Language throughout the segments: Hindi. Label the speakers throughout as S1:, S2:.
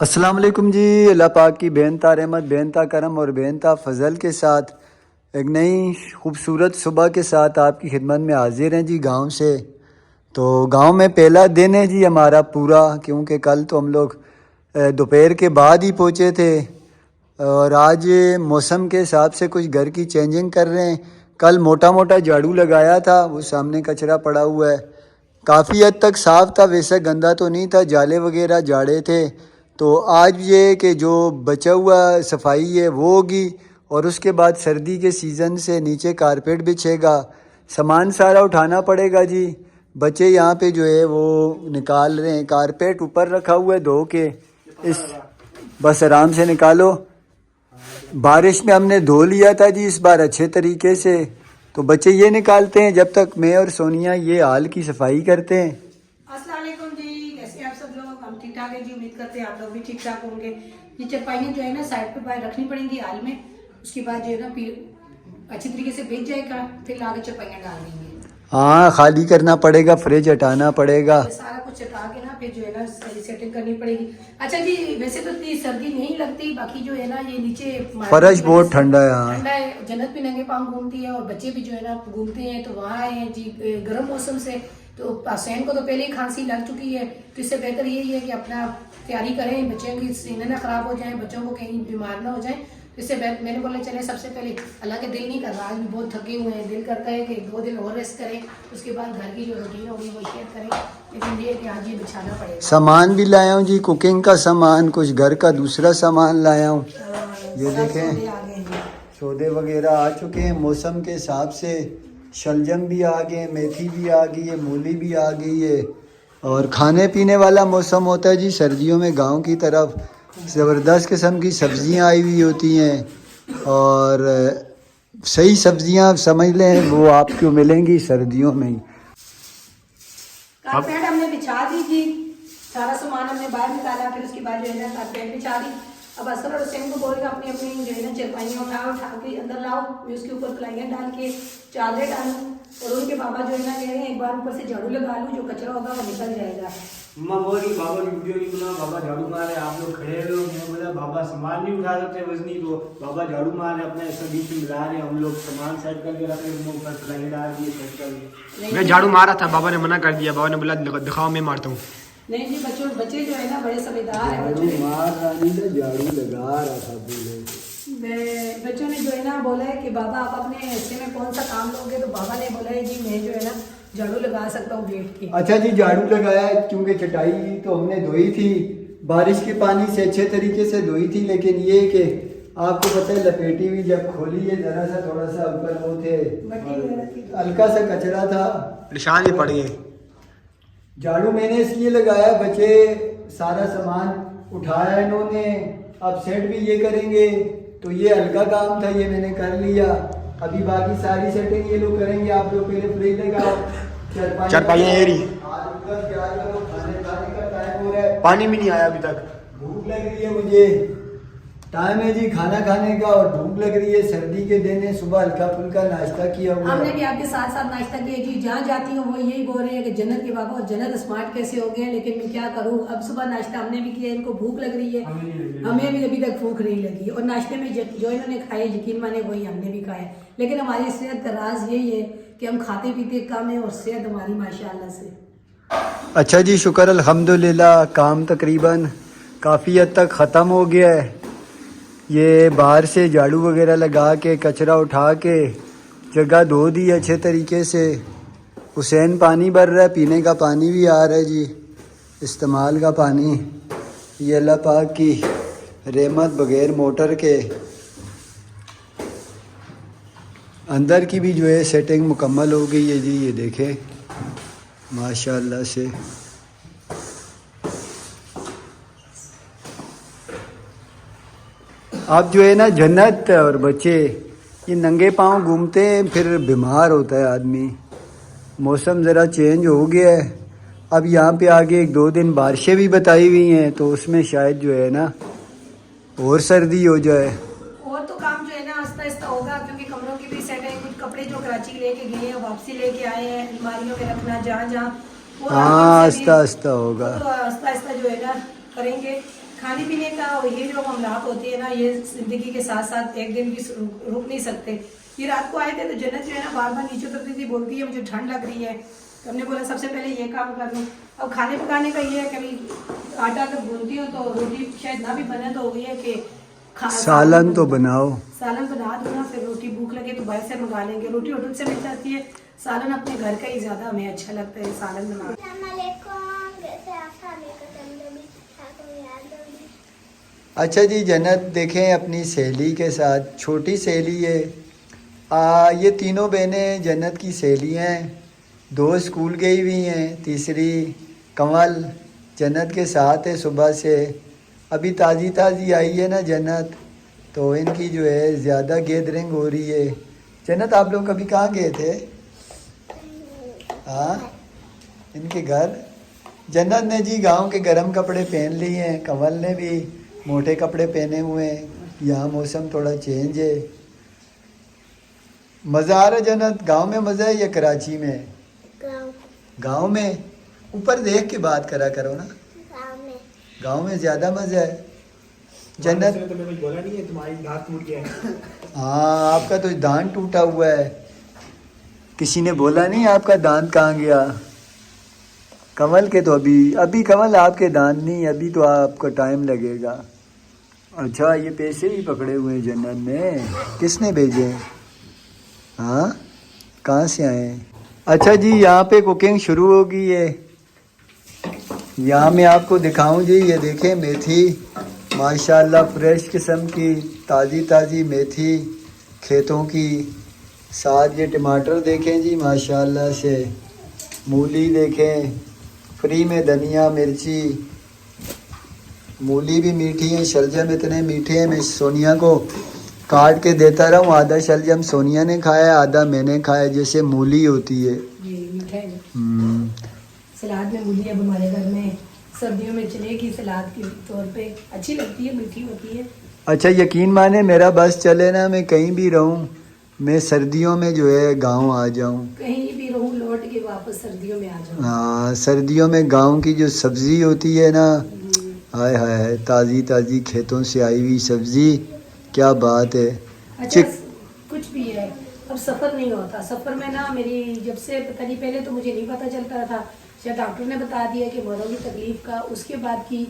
S1: अस्सलाम वालेकुम जी। अल्लाह पाक की बेनता रहमत, बेनता करम और बेनता फ़ज़ल के साथ एक नई खूबसूरत सुबह के साथ आपकी खिदमत में हाजिर हैं जी गांव से। तो गांव में पहला दिन है जी हमारा पूरा, क्योंकि कल तो हम लोग दोपहर के बाद ही पहुंचे थे और आज मौसम के हिसाब से कुछ घर की चेंजिंग कर रहे हैं। कल मोटा मोटा झाड़ू लगाया था, वो सामने कचरा पड़ा हुआ है, काफ़ी हद तक साफ़ था, वैसे गंदा तो नहीं था, जाले वगैरह झाड़े थे। तो आज ये कि जो बचा हुआ सफाई है वो होगी और उसके बाद सर्दी के सीज़न से नीचे कारपेट बिछेगा, सामान सारा उठाना पड़ेगा जी। बच्चे यहाँ पे जो है वो निकाल रहे हैं, कारपेट ऊपर रखा हुआ है धो के, इस बस आराम से निकालो। बारिश में हमने धो लिया था जी इस बार अच्छे तरीके से, तो बच्चे ये निकालते हैं जब तक मैं और सोनिया ये हाल की सफाई करते हैं।
S2: अस्सलाम वालेकुम जी, कैसे हैं आप सब लोग? हम ठीक ठाक है जी, उम्मीद करते हैं आप लोग भी ठीक ठाक होंगे। ये चरपाइयाँ जो है ना साइड पे बाहर रखनी पड़ेंगी हाल में, उसके बाद जो है ना फिर अच्छी तरीके से बेच जाएगा, फिर आगे चरपाइयाँ डाल देंगे।
S1: हाँ, खाली करना पड़ेगा, फ्रिज हटाना पड़ेगा,
S2: ये सारा कुछ चटा के ना फिर जो है ना सही सेटिंग करनी पड़ेगी। अच्छा जी, वैसे तो इतनी सर्दी नहीं लगती, बाकी जो है ना ये नीचे
S1: फर्श बहुत ठंडा है यहाँ।
S2: ठंडा है, जन्नत भी नंगे पाँव घूमती है और बच्चे भी जो है ना घूमते हैं, तो वहाँ आए हैं जी गर्म मौसम से। तो पासैन को तो पहले ही खांसी लग चुकी है, तो इससे बेहतर यही है कि अपना तैयारी करें, बच्चों की सीने ना खराब हो जाए, बच्चों को कहीं बीमार ना हो जाए। तो इससे मैंने बोला चले सबसे पहले, हालांकि दिल नहीं कर रहा, आज भी बहुत थके हुए हैं, दिल करता है कि 2 दिन और रेस्ट करें, उसके बाद घर की जो रूटीन होगी वो शेयर करें, लेकिन ये कि आज ये बिछाना पड़ेगा।
S1: सामान भी लाया हूँ जी, कुकिंग का सामान, कुछ घर का दूसरा सामान लाया हूँ। ये
S2: सब
S1: देखें,
S2: सौदे आ गए हैं।
S1: सौदे वगैरह आ चुके हैं मौसम के हिसाब से। शलजम भी आ गए, मेथी भी आ गई है, मूली भी आ गई है। और खाने पीने वाला मौसम होता है जी सर्दियों में, गांव की तरफ ज़बरदस्त किस्म की सब्जियां आई हुई होती हैं और सही सब्जियां समझ लें वो आपको मिलेंगी सर्दियों में ही।
S2: कारपेट हमने बिछा दी थी, सारा सामान हमने बाहर निकाला, फिर उसके बाद जो है ना कारपेट बिछा दी। अब असर और हुसैन को बोलेगा अपनी अपनी जो है ना चरपाइयाँ उठा के अंदर लाओ, मैं उसके ऊपर प्लाइयाँ डाल के चादरें डालूँ, और उनके बाबा जो है ना कह रहे हैं एक बार ऊपर से झाड़ू लगा लूँ, जो कचरा होगा वो निकल जाएगा।
S3: मम्मा बोल रही बाबा की वीडियो नहीं बना, बाबा झाड़ू मारे, आप लोग खड़े हो। मैं बोला बाबा सामान नहीं उठा सकते वजनी, तो बाबा झाड़ू मारे, अपने ऐसा बीच में मिला रहे, हम लोग सामान सेट करके रख रहे, ऊपर प्लाई डाल दिए, सेट कर दिए।
S4: मैं झाड़ू मारा था, बाबा ने मना कर दिया, बाबा ने बोला दिखाओ मैं मारता हूँ।
S2: नहीं जी, बच्चे जो है ना बड़े समझदार है।
S1: झाड़ू मार रही है, झाड़ू लगा रहा था पूरे।
S2: बच्चों ने जो है ना बोला है कि बाबा आप अपने हिस्से में कौन सा काम लोगे, तो बाबा ने बोला है जी मैं जो है ना झाड़ू लगा सकता हूँ गेट की।
S1: अच्छा जी, झाड़ू लगाया है क्योंकि चटाई तो हमने धोई थी, बारिश के पानी से अच्छे तरीके से धोई थी, लेकिन ये कि आपको पता है लपेटी हुई जब खोली है जरा सा थोड़ा सा ऊपर वो थे, हल्का सा कचरा था,
S4: निशान भी पड़ गए।
S1: झाड़ू मैंने इसलिए लगाया, बच्चे सारा सामान उठाया इन्होंने, अब सेट भी ये करेंगे, तो ये हल्का काम था, ये मैंने कर लिया। अभी बाकी सारी सेटिंग ये लोग करेंगे, आप लोग पहले फ्रिज लगाओ,
S4: चारपाइयाँ ये रही।
S1: आज ऊपर क्या करो, खाने खाने का टाइम हो रहा है,
S4: पानी भी नहीं आया अभी तक,
S1: भूख लग रही है मुझे, टाइम है जी खाना खाने का और भूख लग रही है। सर्दी के दिन है, सुबह हल्का फुल्का नाश्ता किया हुआ
S2: हमने
S1: है।
S2: भी आपके साथ साथ नाश्ता किया जी, जहाँ जाती हूँ वो यही बोल रहे हैं कि जन्नत के बाबा और जन्नत स्मार्ट कैसे हो गए हैं, लेकिन मैं क्या करूँ, अब सुबह नाश्ता हमने भी किया, इनको भूख लग रही है, हमें भी अभी तक भूख नहीं लगी, और नाश्ते में जो इन्होंने खाए यकीन माने वही हमने भी खाए, लेकिन हमारी सेहत का राज यही है कि हम खाते पीते कम है और सेहत हमारी माशाल्लाह से।
S1: अच्छा जी, शुक्र अल्हम्दुलिल्लाह, काम तकरीबन काफ़ी हद तक ख़त्म हो गया है। ये बाहर से झाड़ू वगैरह लगा के कचरा उठा के जगह धो दी अच्छे तरीके से। हुसैन पानी भर रहा है, पीने का पानी भी आ रहा है जी, इस्तेमाल का पानी। ये अल्लाह पाक की रहमत, बगैर मोटर के अंदर की भी जो है सेटिंग मुकम्मल हो गई है जी, ये देखें माशाल्लाह से। अब जो है ना जन्नत और बच्चे ये नंगे पांव घूमते हैं, फिर बीमार होता है आदमी। मौसम ज़रा चेंज हो गया है, अब यहाँ पे आगे 1-2 दिन बारिशें भी बताई हुई हैं, तो उसमें शायद जो है ना और सर्दी हो जाए।
S2: और तो काम जो है ना आस्ता आस्ता होगा, क्योंकि कमरों की भी सेट है, कुछ कपड़े जो कराची लेके गए हैं वापसी लेके आए हैं, अलमारियों में रखना जहाँ जहाँ,
S1: हाँ, आस्ता आस्ता होगा।
S2: तो आस्ता आस्ता जो है ना करेंगे। खाने पीने का और ये जो मामलात होते हैं ना, ये ज़िंदगी के साथ साथ एक दिन भी रुक नहीं सकते। ये रात को आए थे तो जन्नत जो है ना बार बार नीचे उतरती थी, बोलती है मुझे ठंड लग रही है। तो हमने बोला सबसे पहले ये काम कर लूँ। अब खाने पकाने का ये है, कभी आटा अगर भूनती हूँ तो रोटी शायद ना भी बने तो वही है कि
S1: सालन तो बनाओ,
S2: सालन बना दो ना, फिर रोटी भूख लगे तो बाहर से मंगा लेंगे। रोटी होटल से मिल जाती है, सालन अपने घर का ही ज़्यादा हमें अच्छा लगता है सालन बना।
S1: अच्छा जी जन्नत देखें अपनी सहेली के साथ, छोटी सहेली है। ये तीनों बहनें जन्नत की सहेलियाँ हैं, 2 स्कूल गई हुई हैं, तीसरी कमल जन्नत के साथ है सुबह से। अभी ताज़ी ताज़ी आई है ना जन्नत, तो इनकी जो है ज़्यादा गैदरिंग हो रही है। जन्नत आप लोग कभी कहाँ गए थे? हाँ इनके घर। जन्नत ने जी गांव के गर्म कपड़े पहन लिए हैं, कमल ने भी मोटे कपड़े पहने हुए हैं। यहाँ मौसम थोड़ा चेंज है। मज़ा आ रहा है जन्नत? गांव में मज़ा है या कराची में? गांव में। ऊपर देख के बात करा करो ना। गांव में ज़्यादा मज़ा है जन्नत।
S4: तो मैंने बोला नहीं है तुम्हारी दांत टूट गया है।
S1: हाँ आपका तो दांत टूटा हुआ है, किसी ने बोला नहीं आपका दांत कहाँ गया? कमल के तो अभी कमल आपके दांत नहीं, अभी तो आपको टाइम लगेगा। अच्छा ये पैसे भी पकड़े हुए हैं जन्नत ने, किसने भेजे? हाँ कहाँ से आए? अच्छा जी यहाँ पे कुकिंग शुरू हो गई है। यहाँ मैं आपको दिखाऊं जी, ये देखें मेथी माशाल्लाह फ्रेश किस्म की ताज़ी ताज़ी मेथी खेतों की। साथ ये टमाटर देखें जी माशाल्लाह से, मूली देखें फ्री में, धनिया मिर्ची। मूली भी मीठी है, शलजम इतने मीठे हैं, मैं सोनिया को काट के देता रहा हूँ। आधा शलजम सोनिया ने खाया, आधा मैंने खाया, जैसे मूली होती है।
S2: ये मीठा है। सलाद में मूली अब हमारे घर में सर्दियों में चलेगी, सलाद के तौर पे अच्छी लगती है, मीठी होती है।
S1: अच्छा यकीन माने मेरा बस चले ना, मैं कहीं भी रहूँ, मैं सर्दियों में जो है गांव आ जाऊँ।
S2: कहीं भी रहूँ लौट के वापस सर्दियों में आ जाऊँ।
S1: हाँ सर्दियों में गांव की जो सब्ज़ी होती है ना, हाय हाय हाय, ताज़ी ताज़ी खेतों से आई हुई सब्ज़ी, क्या बात है।
S2: अच्छा कुछ भी है, अब सफ़र नहीं होता। सफ़र में ना मेरी जब से पता नहीं, पहले तो मुझे नहीं पता चलता था, शायद डॉक्टर ने बता दिया कि मोरों की तकलीफ़ का, उसके बाद की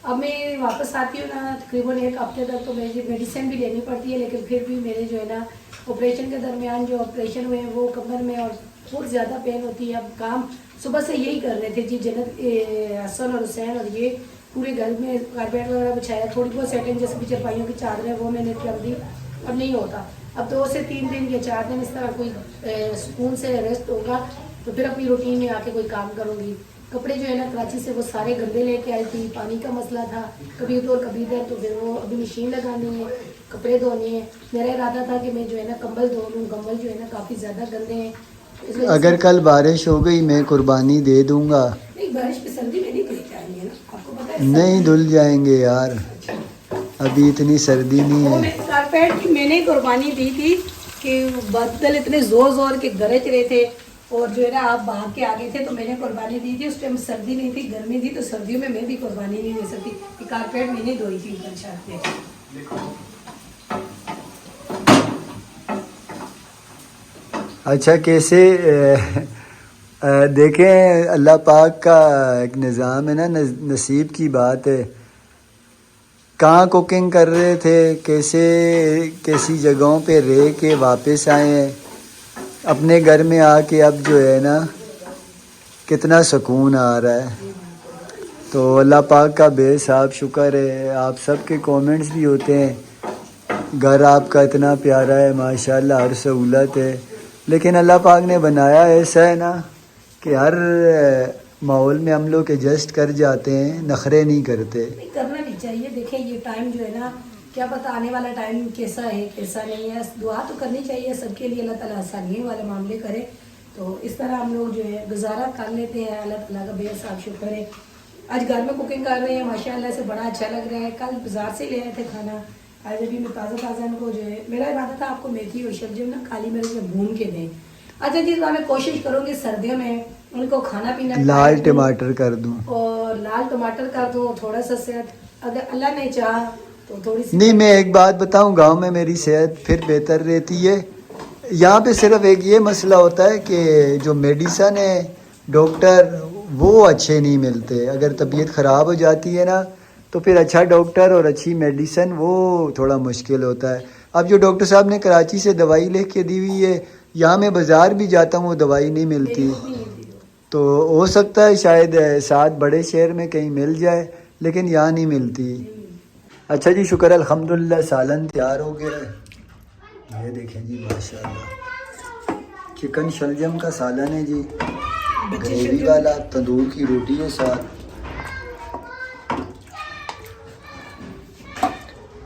S2: अब मैं वापस आती हूँ ना तकरीबन 1 हफ्ते तक, तो मुझे मेडिसिन भी लेनी पड़ती है। लेकिन फिर भी मेरे जो है ना ऑपरेशन के दरमियान जो ऑपरेशन हुए हैं वो कमर में और बहुत ज़्यादा पेन होती है। अब काम सुबह से यही कर रहे थे जी जन्नत, हसन और हुसैन, और ये पूरे घर में कारपेट वगैरह बिछाया, थोड़ी बहुत सेटिंग जैसे भी चरपाइयों की चादरें वो मैंने कर दी। अब नहीं होता, अब 2 से 3 दिन या 4 दिन इस तरह कोई सुकून से रेस्ट होगा तो फिर अपनी रूटीन में आके कोई काम करूँगी। कपड़े जो है ना कराची से वो सारे गंदे लेके आई थी, पानी का मसला था, कभी उधर कभी इधर, तो फिर वो अभी मशीन लगानी है, कपड़े धोने हैं। मेरा इरादा था कि मैं जो है ना कंबल धो लूँ, कंबल जो है ना काफ़ी ज़्यादा गंदे हैं।
S1: अगर कल बारिश हो गई मैं कुर्बानी दे दूंगा।
S2: नहीं बारिश पे सर्दी में नहीं धुल जाएंगे ना, आपको पता है।
S1: नहीं धुल जाएंगे यार, अभी इतनी सर्दी नहीं
S2: वो
S1: है।
S2: मैं कारपेट की मैंने कुर्बानी दी थी कि बादल इतने जोर जोर के गरज रहे थे और जो है ना आप भाग के आ गए थे, तो मैंने कुर्बानी दी थी। उस टाइम सर्दी नहीं थी, गर्मी थी, तो सर्दियों में मैं भी कुर्बानी नहीं दे सकती। कि कारपेट मैंने धोई थी ऊपर छत पे।
S1: अच्छा कैसे देखें अल्लाह पाक का एक निज़ाम है ना, नसीब की बात है। कहाँ कुकिंग कर रहे थे, कैसी जगहों पे रह के वापस आए हैं अपने घर में आके, अब जो है ना कितना सुकून आ रहा है। तो अल्लाह पाक का बेसाब शुक्र है। आप सबके कमेंट्स भी होते हैं, घर आपका इतना प्यारा है माशाल्लाह, हर सहूलत है, लेकिन अल्लाह पाक ने बनाया ऐसा है ना कि हर माहौल में हम लोग एडजस्ट कर जाते हैं, नखरे नहीं करते।
S2: नहीं करना भी चाहिए। देखें ये टाइम जो है ना, क्या पता आने वाला टाइम कैसा है कैसा नहीं है। दुआ तो करनी चाहिए सबके लिए, अल्लाह ताला आसानी वाले मामले करे। तो इस तरह हम लोग जो है गुजारा कर लेते हैं, अल्लाह ताला का बेहसाब शुक्र है। आज घर में कुकिंग कर रहे हैं माशाल्लाह से, बड़ा अच्छा लग रहा है। कल बाजार से ले आए थे खाना, आज अभी मैं ताज़ा इनको जो है, मेरा इरादा था आपको मेथी और शलजम ना काली मिर्च में भून के दें। अच्छा जी, तो मैं कोशिश करूंगी सर्दियों में उनको खाना पीना
S1: लाल
S2: खिलाया करूं
S1: टमाटर कर दूं।
S2: और लाल टमाटर कर दूं, थोड़ा सा सेहत अगर अल्लाह ने चाहा तो थोड़ी सी।
S1: नहीं, मैं एक बात बताऊं, गांव में मेरी सेहत फिर बेहतर रहती है। यहाँ पे सिर्फ एक ये मसला होता है कि जो मेडिसन है, डॉक्टर वो अच्छे नहीं मिलते। अगर तबीयत ख़राब हो जाती है ना, तो फिर अच्छा डॉक्टर और अच्छी मेडिसन वो थोड़ा मुश्किल होता है। अब जो डॉक्टर साहब ने कराची से दवाई लिख के दी हुई है, यहाँ मैं बाज़ार भी जाता हूँ वो दवाई नहीं मिलती। तो हो सकता है शायद साथ बड़े शहर में कहीं मिल जाए, लेकिन यहाँ नहीं मिलती। अच्छा जी, शुक्र अल्हम्दुलिल्लाह, सालन तैयार हो गया है। ये देखें जी, माशाल्लाह चिकन शलजम का सालन है जी, ग्रेवी वाला, तंदूर की रोटी है साथ।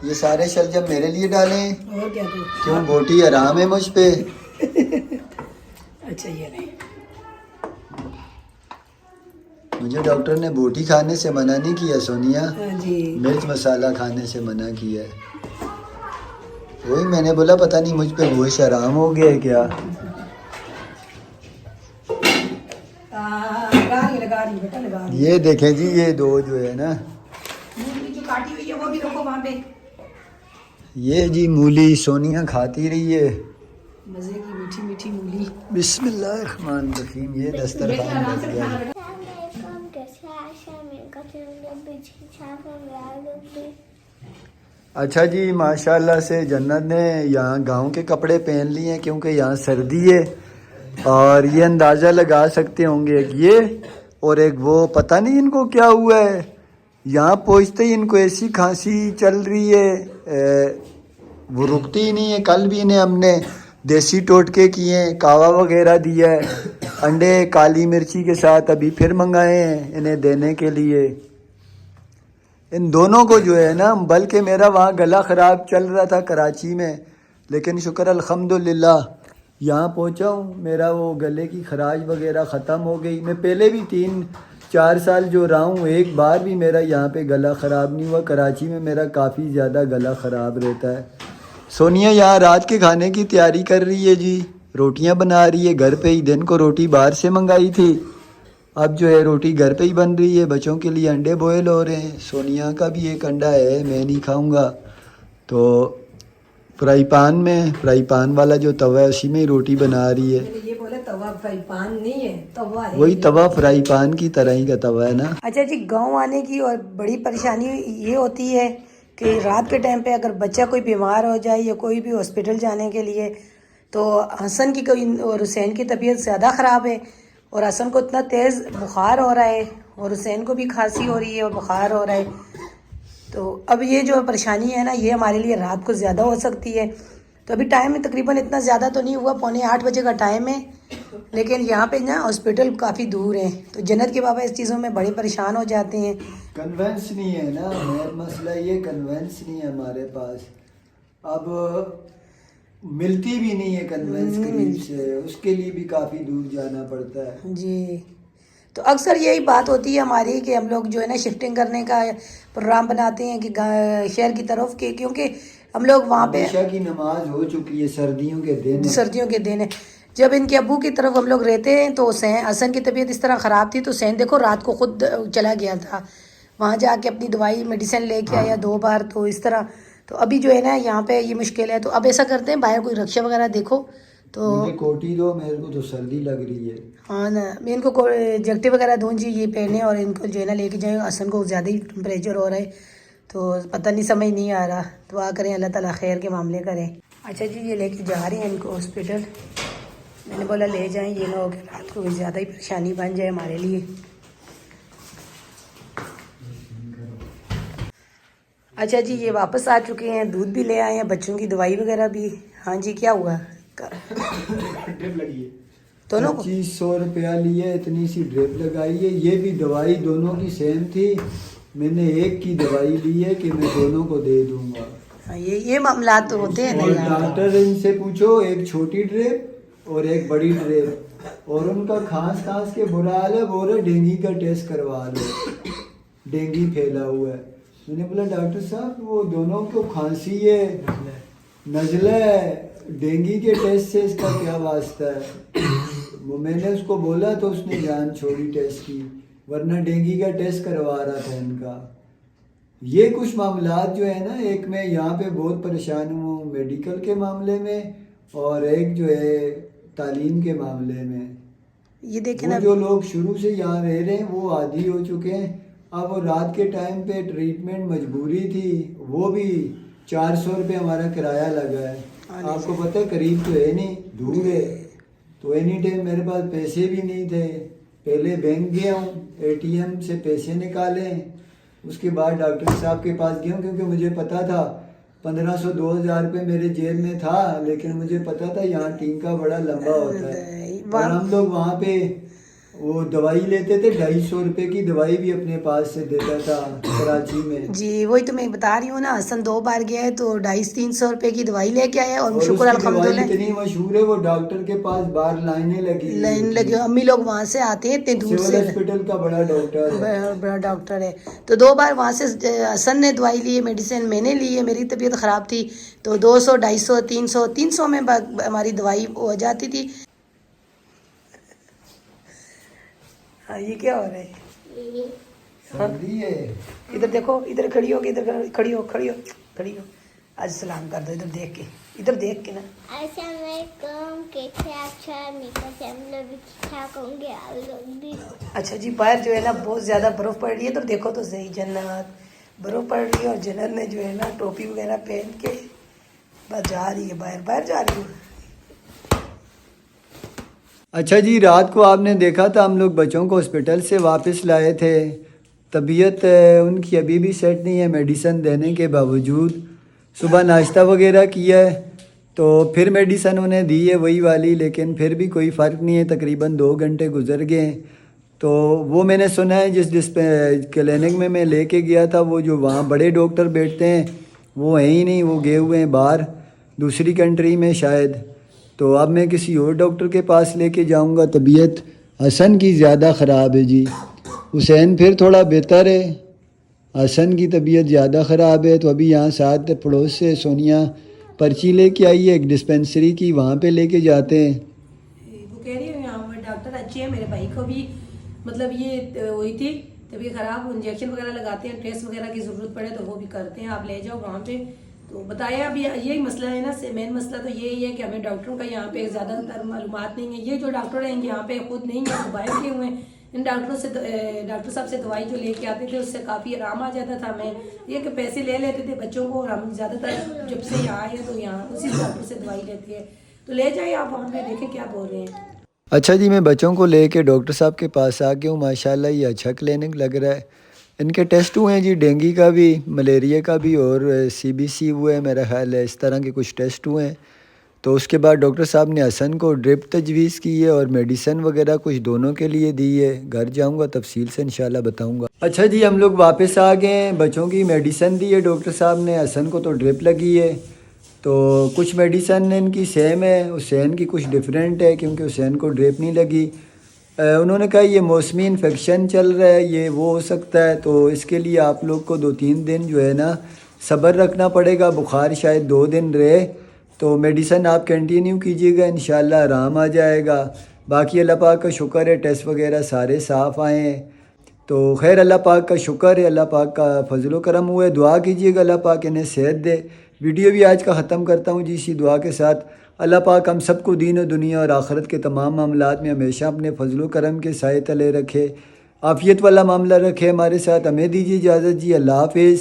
S1: ये सारे शलजम मेरे लिए डालें?
S2: और क्या तो
S1: क्यों, बोटी हराम है मुझ पे?
S2: अच्छा ये नहीं,
S1: मुझे डॉक्टर ने बोटी खाने से मना नहीं किया सोनिया,
S2: हाँ जी।
S1: मिर्च मसाला खाने से मना किया है। वही मैंने बोला पता नहीं मुझ पे गोश्त हराम हो गया है क्या।
S2: लगा रही बेटा, लगा रही।
S1: ये देखें जी, ये दो जो है ना,
S2: मूली जो काटी हुई है वो भी रखो वहाँ पे।
S1: ये जी मूली सोनिया खाती रही है,
S2: मजे की मीठी मीठी मूली।
S1: बिस्मिल्लाहिर्रहमानिर्रहीम। ये दस्तरखान लग गया है। अच्छा जी, माशाल्लाह से जन्नत ने यहाँ गांव के कपड़े पहन लिए हैं क्योंकि यहाँ सर्दी है। और ये अंदाज़ा लगा सकते होंगे, एक ये और एक वो, पता नहीं इनको क्या हुआ है। यहाँ पहुँचते ही इनको ऐसी खांसी चल रही है, वो रुकती ही नहीं है। कल भी इन्हें हमने देसी टोटके किए हैं, कावा वगैरह दिया है, अंडे काली मिर्ची के साथ अभी फिर मंगाए हैं इन्हें देने के लिए। इन दोनों को जो है ना, बल्कि मेरा वहाँ गला ख़राब चल रहा था कराची में, लेकिन शुक्र अल्हम्दुलिल्लाह यहाँ पहुँचा हूँ, मेरा वो गले की खराश वगैरह ख़त्म हो गई। मैं पहले भी 3-4 साल जो रहा हूँ, एक बार भी मेरा यहाँ पे गला ख़राब नहीं हुआ। कराची में मेरा काफ़ी ज़्यादा गला ख़राब रहता है। सोनिया यहाँ रात के खाने की तैयारी कर रही है जी, रोटियाँ बना रही है घर पे ही। दिन को रोटी बाहर से मंगाई थी, अब जो है रोटी घर पे ही बन रही है। बच्चों के लिए अंडे बॉयल हो रहे हैं, सोनिया का भी एक अंडा है, मैं नहीं खाऊंगा। तो फ्राई पान वाला जो तवा है उसी में ही रोटी बना रही है।
S2: ये बोले तवा फ्राई पान नहीं है, तवा है।
S1: वही तवा फ्राई पान की तरह ही का तवा है ना।
S2: अच्छा जी, गांव आने की और बड़ी परेशानी ये होती है कि रात के टाइम पे अगर बच्चा कोई बीमार हो जाए या कोई भी हॉस्पिटल जाने के लिए, तो हसन की कोई और हुसैन की तबीयत ज़्यादा ख़राब है और हसन को इतना तेज़ बुखार हो रहा है और हुसैन को भी खांसी हो रही है और बुखार हो रहा है। तो अब ये जो परेशानी है ना, ये हमारे लिए रात को ज़्यादा हो सकती है। तो अभी टाइम में तकरीबन इतना ज़्यादा तो नहीं हुआ, 7:45 बजे का टाइम है, लेकिन यहाँ पे ना हॉस्पिटल काफ़ी दूर है। तो जन्नत के बाबा इस चीज़ों में बड़े परेशान हो जाते हैं।
S1: कन्वेंस नहीं है ना, मेरा मसला ये कन्वेंस नहीं है हमारे पास। अब मिलती भी नहीं है कन्वेंस करीब से, उसके लिए भी काफ़ी दूर जाना पड़ता है
S2: जी। तो अक्सर यही बात होती है हमारी कि हम लोग जो है ना शिफ्टिंग करने का प्रोग्राम बनाते हैं कि शहर की तरफ के, क्योंकि हम लोग वहाँ पे
S1: ईशा की नमाज हो चुकी है, सर्दियों के दिन है।
S2: जब इनके अब्बू की तरफ हम लोग रहते हैं तो हसन की तबीयत इस तरह ख़राब थी, तो हुसैन देखो रात को खुद चला गया था वहाँ, जाके अपनी दवाई मेडिसिन लेके आया 2 बार। तो इस तरह तो अभी जो है ना यहाँ पे ये मुश्किल है। तो अब ऐसा करते हैं, बाहर कोई रक्षा वगैरह देखो तो।
S1: मुझे कोटी दो, मेरे को तो सर्दी लग रही है।
S2: हाँ ना, मैं इनको जैकेट वगैरह दूँ जी, ये पहने और इनको जो है ना लेके जाए। हसन को ज़्यादा ही टेम्परेचर हो रहा है, तो पता नहीं, समझ नहीं आ रहा। दुआ करें अल्लाह ताला खैर के मामले करें। अच्छा जी, ये लेके जा रहे हैं इनको हॉस्पिटल। मैंने बोला ले जाएं, ये ना हो कि रात को ज़्यादा ही परेशानी बन जाए हमारे लिए। अच्छा जी, ये वापस आ चुके हैं, दूध भी ले आए हैं, बच्चों की दवाई वगैरह भी। हाँ जी, क्या हुआ?
S3: ड्रिप लगी है
S2: दोनों को
S1: 2500 रुपया लिए, इतनी सी ड्रिप लगाई है। ये भी दवाई दोनों की सेम थी, मैंने एक की दवाई ली है कि मैं दोनों को दे दूंगा।
S2: हाँ, ये मामला तो होते हैं
S1: और
S2: नहीं।
S1: डॉक्टर इनसे पूछो, एक छोटी ड्रिप और एक बड़ी ड्रिप, और उनका खांस के बुरा हाल है, बोल रहे डेंगू का टेस्ट करवा लो, डेंगू फैला हुआ है। मैंने बोला डॉक्टर साहब वो दोनों को खांसी है, नजला डेंगू के टेस्ट से इसका क्या वास्ता है? वो मैंने उसको बोला तो उसने जान छोड़ी टेस्ट की, वरना डेंगू का टेस्ट करवा रहा था इनका। ये कुछ मामलात जो है ना, एक मैं यहाँ पे बहुत परेशान हूँ मेडिकल के मामले में, और एक जो है तालीम के मामले में।
S2: ये देखें
S1: वो
S2: ना,
S1: जो लोग शुरू से यहाँ रह रहे हैं वो आदी हो चुके हैं। अब वो रात के टाइम पे ट्रीटमेंट मजबूरी थी, वो भी 400 रुपये हमारा किराया लगा है। आपको पता है करीब तो है नहीं, दूर है, तो एनी टाइम मेरे पास पैसे भी नहीं थे। पहले बैंक गया हूँ, ATM से पैसे निकाले, उसके बाद डॉक्टर साहब के पास गया हूँ, क्योंकि मुझे पता था 1500-2000 रुपये मेरे जेब में था, लेकिन मुझे पता था यहाँ टीका बड़ा लंबा होता है। और हम लोग वहाँ पे वो दवाई लेते थे, 250 रुपये की दवाई भी अपने पास से देता था कराची में।
S2: जी वही तो मैं बता रही हूँ ना, हसन 2 बार गया है तो 250-300 रुपए की दवाई लेके आया, और शुक्र
S1: उसकी दवाई
S2: अल्हम्दुलिल्लाह
S1: इतनी मशहूर है, वो डॉक्टर के पास बाहर लाइनें लगी
S2: लाइन लगी। अम्मी लोग वहाँ से आते हैं इतने दूर
S1: सिविल
S2: से,
S1: हॉस्पिटल का बड़ा डॉक्टर है।
S2: बड़ा डॉक्टर है। तो 2 बार वहाँ से हसन ने दवाई ली है, मेडिसिन मैंने ली है, मेरी तबीयत ख़राब थी तो 200, 250, 300 में हमारी दवाई हो जाती थी। हाँ ये क्या हो रहा है?
S1: सर्दी है।
S2: इधर देखो, इधर खड़ी हो, इधर खड़ी हो, आज सलाम कर दो, इधर देख के ना।
S5: अस्सलामुअलैकुम, कैसे अच्छा मेरा हम लोग भी ठीक ठाक होंगे, आप लोग भी।
S2: अच्छा जी, बाहर जो है ना बहुत ज़्यादा बर्फ़ पड़ रही है, तो देखो तो सही, जन्नत बर्फ़ पड़ रही है, और जन्नत ने जो है ना टोपी वगैरह पहन के बस जा रही है, बाहर जा रही है।
S1: अच्छा जी, रात को आपने देखा था हम लोग बच्चों को हॉस्पिटल से वापस लाए थे। तबीयत उनकी अभी भी सेट नहीं है मेडिसिन देने के बावजूद। सुबह नाश्ता वगैरह किया है, तो फिर मेडिसिन उन्हें दी है वही वाली, लेकिन फिर भी कोई फ़र्क नहीं है। तकरीबन 2 घंटे गुजर गए। तो वो मैंने सुना है जिस क्लिनिक में मैं लेके गया था, वो जो वहाँ बड़े डॉक्टर बैठते हैं वो हैं ही नहीं, वो गए हुए हैं बाहर दूसरी कंट्री में शायद। तो अब मैं किसी और डॉक्टर के पास लेके जाऊंगा। तबीयत हसन की ज़्यादा ख़राब है जी, हुसैन फिर थोड़ा बेहतर है, हसन की तबीयत ज़्यादा ख़राब है। तो अभी यहाँ साथ पड़ोस से सोनिया पर्ची लेके आई है एक डिस्पेंसरी की, वहाँ पे लेके जाते हैं।
S2: वो कह रही है यहाँ पर डॉक्टर अच्छे हैं, मेरे भाई को भी मतलब ये हुई थी तबीयत ख़राब, इंजेक्शन वगैरह लगाते हैं, टेस्ट वगैरह की ज़रूरत पड़े तो वो भी करते हैं, आप ले जाओ वहाँ पे। तो बताया अभी यही मसला है ना, मेन मसला तो यही है कि हमें डॉक्टरों का यहाँ पे ज़्यादातर मालूमात नहीं है। ये जो डॉक्टर हैं यहाँ पे खुद नहीं है, तो बाहर के हुए हैं। इन डॉक्टरों से डॉक्टर साहब से दवाई जो लेके आते थे उससे काफ़ी आराम आ जाता था। हमें ये कि पैसे ले लेते थे बच्चों को, और हम ज़्यादातर जब से यहाँ आए तो यहाँ उसी डॉक्टर से दवाई लेती है। तो ले जाइए आप वहाँ पे, देखें क्या बोल रहे हैं।
S1: अच्छा जी, मैं बच्चों को लेके डॉक्टर साहब के पास आ गया हूँ। माशाल्लाह ये अच्छा क्लिनिक लग रहा है। इनके टेस्ट हुए हैं जी, डेंगू का भी, मलेरिया का भी, और CBC हुए है मेरा ख्याल है, इस तरह के कुछ टेस्ट हुए हैं। तो उसके बाद डॉक्टर साहब ने हसन को ड्रिप तजवीज़ की है, और मेडिसिन वगैरह कुछ दोनों के लिए दी है। घर जाऊंगा तफसील से इंशाल्लाह बताऊंगा। अच्छा जी, हम लोग वापस आ गए हैं। बच्चों की मेडिसिन दी है डॉक्टर साहब ने, हसन को तो ड्रिप लगी है। तो कुछ मेडिसिन इनकी सेम है, हुसैन की कुछ डिफरेंट है, क्योंकि हुसैन को ड्रिप नहीं लगी। उन्होंने कहा ये मौसमी इन्फेक्शन चल रहा है, ये वो हो सकता है, तो इसके लिए आप लोग को 2-3 दिन जो है ना सब्र रखना पड़ेगा। बुखार शायद 2 दिन रहे, तो मेडिसिन आप कंटिन्यू कीजिएगा, इंशाल्लाह आराम आ जाएगा। बाकी अल्लाह पाक का शुक्र है, टेस्ट वगैरह सारे साफ़ आए हैं। तो खैर अल्लाह पाक का शुक्र है, अल्लाह पाक का फजलो करम हुआ है। दुआ कीजिएगा अल्लाह पाक इन्हें सेहत दे। वीडियो भी आज का ख़त्म करता हूँ जी इसी दुआ के साथ। अल्लाह पाक हम सबको दीन और दुनिया और आखिरत के तमाम मामलात में हमेशा अपने फजलो करम के साए तले रखे, आफ़ियत वाला मामला रखे हमारे साथ। हमें दीजिए इजाज़त जी, अल्लाह हाफ़िज़।